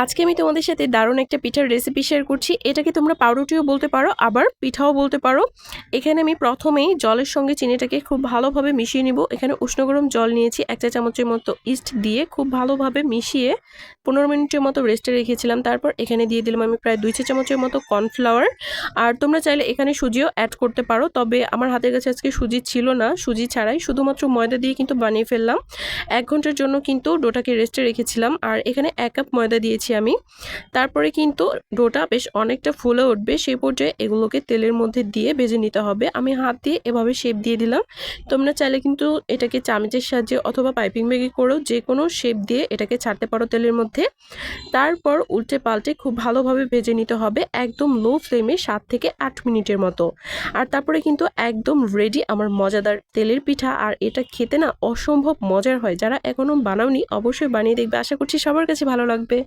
আজকে আমি তোমাদের সাথে দারুণ একটা পিঠার রেসিপি শেয়ার করছি। এটাকে তোমরা পাউরুটিও বলতে পারো, আবার পিঠাও বলতে পারো। এখানে আমি প্রথমেই জলের সঙ্গে চিনিটাকে খুব ভালোভাবে মিশিয়ে নিব। এখানে উষ্ণ গরম জল নিয়েছি, 1 চা চামচের মতো ইস্ট দিয়ে খুব ভালোভাবে মিশিয়ে 15 মিনিটের মতো রেস্টে রেখেছিলাম। তারপর এখানে দিয়ে দিলাম আমি প্রায় 2 চা চামচের মতো কর্নফ্লাওয়ার। আর তোমরা চাইলে এখানে সুজিও অ্যাড করতে পারো, তবে আমার হাতের কাছে আজকে সুজি ছিল না, সুজি ছাড়াই শুধুমাত্র ময়দা দিয়ে কিন্তু বানিয়ে ফেললাম। 1 ঘন্টার জন্য কিন্তু ডোটাকে রেস্টে রেখেছিলাম। আর এখানে 1 কাপ ময়দা দিয়েছি আমি। তারপরে কিন্তু ডোটা বেশ অনেকটা ফুলে উঠবে, সেই পর্যায়ে এগুলোকে তেলের মধ্যে দিয়ে ভেজে নিতে হবে। আমি হাত দিয়ে এভাবে শেপ দিয়ে দিলাম। তোমরা চাইলে কিন্তু এটাকে চামচের সাহায্যে অথবা পাইপিং ব্যাগে করেও যে কোনো শেপ দিয়ে এটাকে ছাড়তে পারো তেলের মধ্যে। তারপর উল্টে পাল্টে খুব ভালোভাবে ভেজে নিতে হবে একদম লো ফ্লেমে 7 থেকে 8 মিনিটের মতো। আর তারপরে কিন্তু একদম রেডি আমার মজাদার তেলের পিঠা। আর এটা খেতে না অসম্ভব মজার হয়। যারা এখনো বানাওনি অবশ্যই বানিয়ে দেখবে, আশা করছি সবার কাছে ভালো লাগবে।